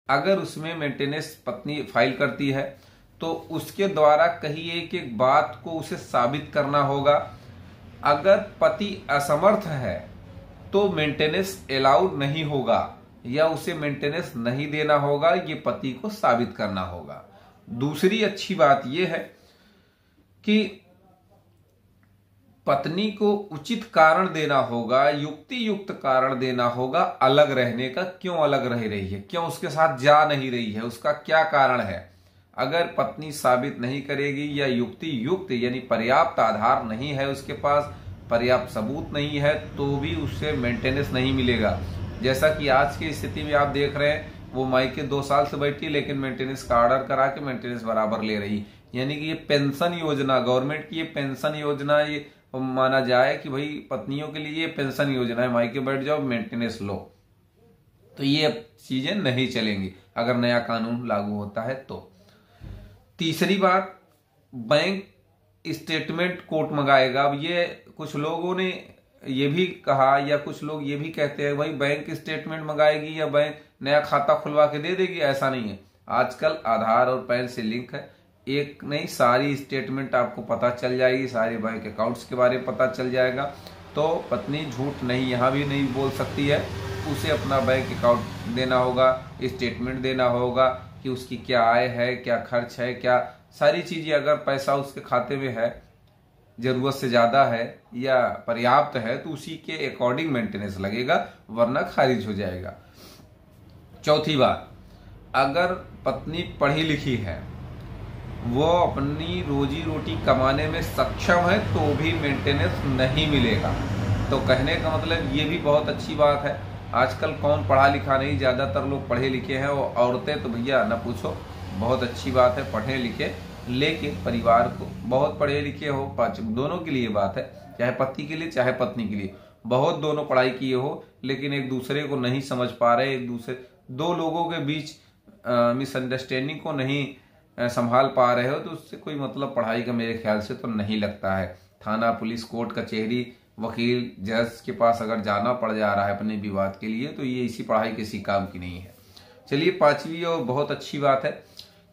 अगर उसमें मेंटेनेंस पत्नी फाइल करती है तो उसके द्वारा कहीं एक एक बात को उसे साबित करना होगा। अगर पति असमर्थ है तो मेंटेनेंस अलाउड नहीं होगा या उसे मेंटेनेंस नहीं देना होगा, ये पति को साबित करना होगा। दूसरी अच्छी बात यह है कि पत्नी को उचित कारण देना होगा, युक्ति युक्त कारण देना होगा अलग रहने का। क्यों अलग रह रही है, क्यों उसके साथ जा नहीं रही है, उसका क्या कारण है। अगर पत्नी साबित नहीं करेगी या युक्ति युक्त यानी पर्याप्त आधार नहीं है, उसके पास पर्याप्त सबूत नहीं है, तो भी उससे मेंटेनेंस नहीं मिलेगा। जैसा कि आज की स्थिति में आप देख रहे हैं, वो मायके 2 साल से बैठी लेकिन मेंटेनेंस का ऑर्डर करा के मेंटेनेंस बराबर ले रही। यानी कि ये पेंशन योजना, गवर्नमेंट की ये पेंशन योजना, ये माना जाए कि भाई पत्नियों के लिए ये पेंशन योजना है, मायके बैठ जाओ मेंटेनेंस लो। तो ये चीजें नहीं चलेंगी अगर नया कानून लागू होता है तो। तीसरी बात, बैंक स्टेटमेंट कोर्ट मंगाएगा। अब ये कुछ लोगों ने ये भी कहा या कुछ लोग ये भी कहते हैं भाई बैंक स्टेटमेंट मंगाएगी या बैंक नया खाता खुलवा के दे देगी। ऐसा नहीं है। आजकल आधार और पैन से लिंक है, एक नहीं सारी स्टेटमेंट आपको पता चल जाएगी, सारे बैंक अकाउंट्स के बारे में पता चल जाएगा। तो पत्नी झूठ नहीं यहाँ भी नहीं बोल सकती है, उसे अपना बैंक अकाउंट देना होगा, स्टेटमेंट देना होगा कि उसकी क्या आय है, क्या खर्च है, क्या सारी चीजें। अगर पैसा उसके खाते में है, जरूरत से ज्यादा है या पर्याप्त है, तो उसी के अकॉर्डिंग मेंटेनेंस लगेगा, वरना खारिज हो जाएगा। चौथी बात, अगर पत्नी पढ़ी लिखी है, वो अपनी रोजी रोटी कमाने में सक्षम है, तो भी मेंटेनेंस नहीं मिलेगा। तो कहने का मतलब ये भी बहुत अच्छी बात है। आजकल कौन पढ़ा लिखा नहीं, ज्यादातर लोग पढ़े लिखे हैं। और औरतें तो भैया न पूछो, बहुत अच्छी बात है पढ़े लिखे, लेकिन परिवार को बहुत पढ़े लिखे हो, दोनों के लिए बात है, चाहे पति के लिए चाहे पत्नी के लिए। बहुत दोनों पढ़ाई किए हो लेकिन एक दूसरे को नहीं समझ पा रहे, एक दूसरे दो लोगों के बीच मिसअंडरस्टैंडिंग को नहीं संभाल पा रहे हो, तो उससे कोई मतलब पढ़ाई का मेरे ख्याल से तो नहीं लगता है। थाना, पुलिस, कोर्ट कचहरी, वकील, जज के पास अगर जाना पड़ जा रहा है अपने विवाद के लिए, तो ये इसी पढ़ाई किसी काम की नहीं है। चलिए, पांचवी और बहुत अच्छी बात है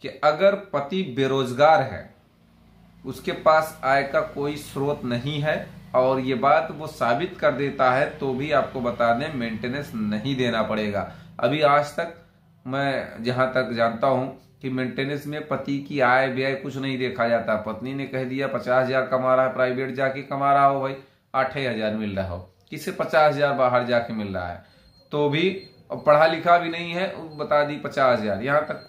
कि अगर पति बेरोजगार है, उसके पास आय का कोई स्रोत नहीं है और ये बात वो साबित कर देता है, तो भी आपको बता दें मेंटेनेंस नहीं देना पड़ेगा। अभी आज तक मैं जहां तक जानता हूं कि मेंटेनेंस में पति की आय व्यय कुछ नहीं देखा जाता। पत्नी ने कह दिया 50,000 कमा रहा है, प्राइवेट जाके कमा रहा हो, भाई 8,000 मिल रहा हो, किसे 50,000 बाहर जाके मिल रहा है, तो भी पढ़ा लिखा भी नहीं है, बता दी 50,000। यहाँ तक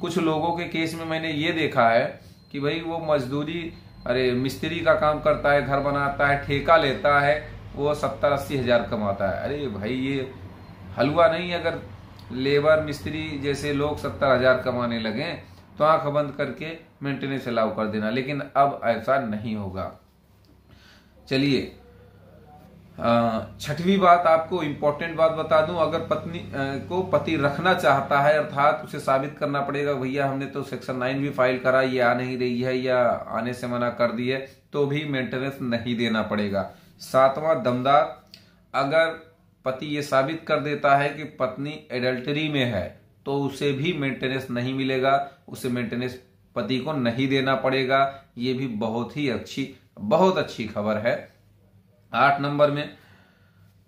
कुछ लोगों के केस में मैंने ये देखा है कि भाई वो मजदूरी, अरे मिस्त्री का काम करता है, घर बनाता है, ठेका लेता है, वो 70-80 हजार कमाता है। अरे भाई ये हलवा नहीं। अगर लेबर मिस्त्री जैसे लोग 70,000 कमाने लगे तो आंख बंद करके मेंटेनेंस अलाउ कर देना, लेकिन अब ऐसा नहीं होगा। चलिए, छठवीं बात, आपको इंपॉर्टेंट बात बता दूं, अगर पत्नी को पति रखना चाहता है, अर्थात उसे साबित करना पड़ेगा भैया हमने तो सेक्शन 9 भी फाइल करा, ये आ नहीं रही है या आने से मना कर दी है, तो भी मेंटेनेंस नहीं देना पड़ेगा। सातवां, दमदार, अगर पति ये साबित कर देता है कि पत्नी एडल्टरी में है, तो उसे भी मेंटेनेंस नहीं मिलेगा, उसे मेंटेनेंस पति को नहीं देना पड़ेगा। ये भी बहुत अच्छी खबर है। 8 नंबर में,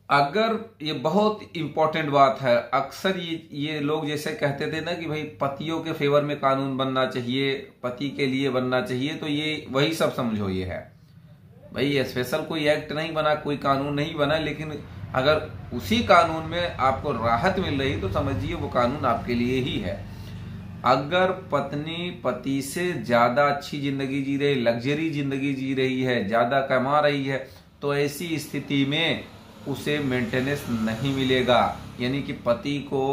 अगर ये बहुत इंपॉर्टेंट बात है, अक्सर ये लोग जैसे कहते थे ना कि भाई पतियों के फेवर में कानून बनना चाहिए, पति के लिए बनना चाहिए, तो ये वही सब समझो ये है भाई। स्पेशल कोई एक्ट नहीं बना, कोई कानून नहीं बना, लेकिन अगर उसी कानून में आपको राहत मिल रही तो समझिए वो कानून आपके लिए ही है। अगर पत्नी पति से ज्यादा अच्छी जिंदगी जी रही, लग्जरी जिंदगी जी रही है, ज्यादा कमा रही है, तो ऐसी स्थिति में उसे मेंटेनेंस नहीं मिलेगा। यानी कि पति को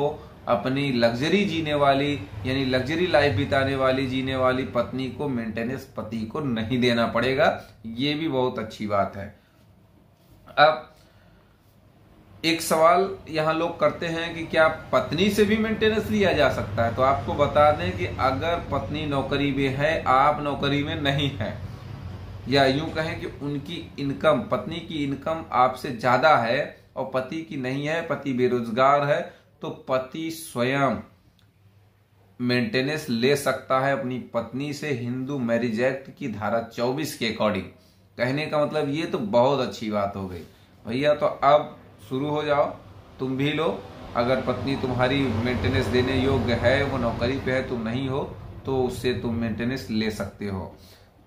अपनी लग्जरी जीने वाली यानी लग्जरी लाइफ बिताने वाली जीने वाली पत्नी को मेंटेनेंस पति को नहीं देना पड़ेगा। ये भी बहुत अच्छी बात है। अब एक सवाल यहां लोग करते हैं कि क्या पत्नी से भी मेंटेनेंस लिया जा सकता है? तो आपको बता दें कि अगर पत्नी नौकरी में है, आप नौकरी में नहीं है, या यूं कहें कि उनकी इनकम, पत्नी की इनकम आपसे ज्यादा है और पति की नहीं है, पति बेरोजगार है, तो पति स्वयं मेंटेनेंस ले सकता है अपनी पत्नी से हिंदू मैरिज एक्ट की धारा 24 के अकॉर्डिंग। कहने का मतलब ये तो बहुत अच्छी बात हो गई भैया। तो अब शुरू हो जाओ, तुम भी लो। अगर पत्नी तुम्हारी मेंटेनेंस देने योग्य है, वो नौकरी पे है, तुम नहीं हो, तो उससे तुम मेंटेनेंस ले सकते हो।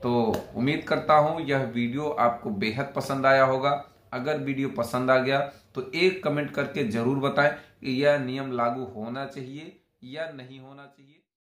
तो उम्मीद करता हूं यह वीडियो आपको बेहद पसंद आया होगा। अगर वीडियो पसंद आ गया तो एक कमेंट करके जरूर बताएं कि यह नियम लागू होना चाहिए या नहीं होना चाहिए।